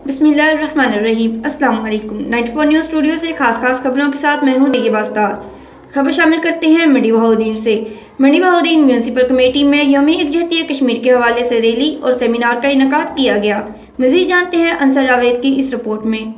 बिस्मिल्लाहिर्रहमानिर्रहीम। अस्सलाम वालेकुम। 94 न्यूज़ स्टूडियो से खास खबरों के साथ मैं हूं देगी बास्तार। खबर शामिल करते हैं मंडी बहाउद्दीन से। मंडी बहाउद्दीन म्यूनसिपल कमेटी में यौम यकजहती कश्मीर के हवाले से रैली और सेमिनार का इनेकाद किया गया। मज़ीद जानते हैं अंसर जावेद की इस रिपोर्ट में।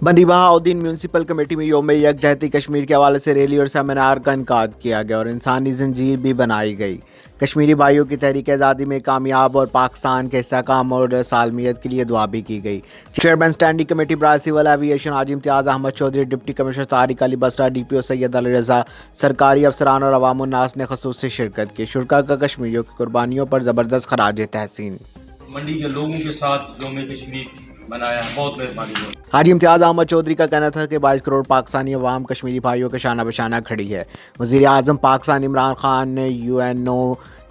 मंडी बहाउद्दीन म्यूनसिपल कमेटी में यौम यकजहती कश्मीर के हवाले से रैली और सेमिनार का इनेकाद किया गया और इंसानी जंजीर भी बनाई गई। कश्मीरी भाइयों की तहरीक आज़ादी में कामयाब और पाकिस्तान के इस्तेहकाम और सालमियत के लिए दुआ भी की गई। चेयरमैन स्टैंडिंग कमेटी बराए civil aviation Haji Imtiaz Ahmed Chaudhry, deputy commissioner Tariq Ali Basra, DPO Syed Ali Raza, सरकारी अफसरान और अवाम उन्नास ने ख़ुसूसी शिरकत की। शुरका का कश्मीरियों की कुर्बानियों पर ज़बरदस्त खराज तहसीन। मंडी के लोगों के साथ यौम कश्मीर मनाया, बहुत मेहरबानी हुई। हाजी इम्तियाज़ अहमद चौधरी का कहना था कि 22 करोड़ पाकिस्तानी अवाम कश्मीरी भाइयों के शाना बशाना खड़ी है। वज़ीर आज़म पाकिस्तान इमरान खान ने UNO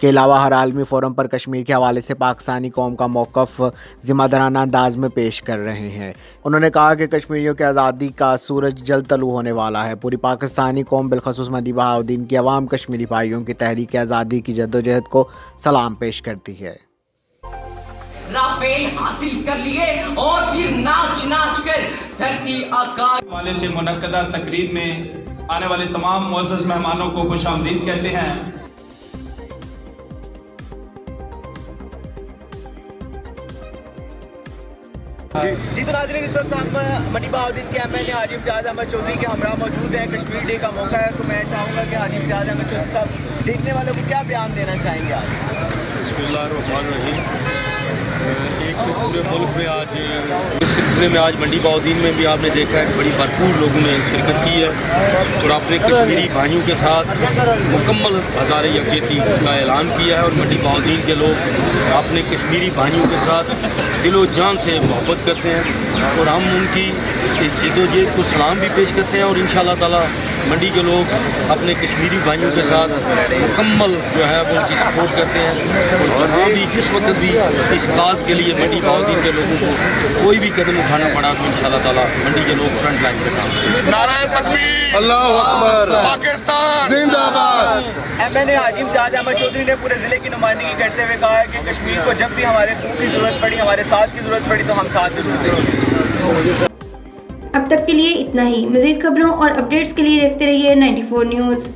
के अलावा हर आलमी फोरम पर कश्मीर के हवाले से पाकिस्तानी कौम का मौक़िफ़ ज़िम्मेदाराना अंदाज में पेश कर रहे हैं। उन्होंने कहा कि कश्मीरियों की आज़ादी का सूरज जल्द तलू होने वाला है। पूरी पाकिस्तानी कौम बिलखसूस मंडी बहाउद्दीन की अवाम कश्मीरी भाइयों की तहरीक आज़ादी की जद्दोजहद को सलाम पेश करती है। राफेल हासिल कर लिए और फिर नाच नाच कर धरती आकाश वाले से मुनक्कदा तकरीब में आने वाले तमाम मुअज़्ज़ज़ मेहमानों को खुशामदीद कहते हैं। जी तो नाज़रीन, इस वक्त हम मंडी बहाउद्दीन के MLA हाजी इम्तियाज़ अहमद चौधरी के हमरा मौजूद हैं। कश्मीर डे का मौका है, तो मैं चाहूँगा कि हाजी इम्तियाज़ अहमद चौधरी साहब देखने वालों को क्या बयान देना चाहेंगे आज? बिस्मिल्लाहिर्रहमानिर्रहीम। एक तो पूरे मुल्क में आज इस सिलसिले में आज मंडी बहाउद्दीन में भी आपने देखा है कि बड़ी भरपूर लोगों ने शिरकत की है और अपने कश्मीरी भाइयों के साथ मुकम्मल हज़ार यकजहती का ऐलान किया है। और मंडी बहाउद्दीन के लोग अपने कश्मीरी भाइयों के साथ दिलो जान से मोहब्बत करते हैं और हम उनकी इस जद्दोजहद को सलाम भी पेश करते हैं। और इंशाअल्लाह ताला मंडी के लोग अपने कश्मीरी भाइयों के साथ मुकम्मल जो है वो उनकी सपोर्ट करते हैं। और जहाँ भी जिस वक्त भी इस काज के लिए मंडी बहाउद्दीन के लोगों को कोई भी कदम उठाना पड़ा तो इंशाअल्लाह ताला मंडी के लोग फ्रंट लाइन पे काम करेंगे। नारे तकबीर, अल्लाहू अकबर, पाकिस्तान जिंदाबाद। MLA हाजी इम्तियाज़ अहमद चौधरी ने पूरे ज़िले की नुमाइंदगी करते हुए कहा है कि कश्मीर को जब भी हमारे खून की ज़रूरत पड़ी, हमारे साथ की ज़रूरत पड़ी, तो हम साथ ज़रूर देंगे। अब तक के लिए इतना ही। मज़ीद खबरों और अपडेट्स के लिए देखते रहिए 94 न्यूज़।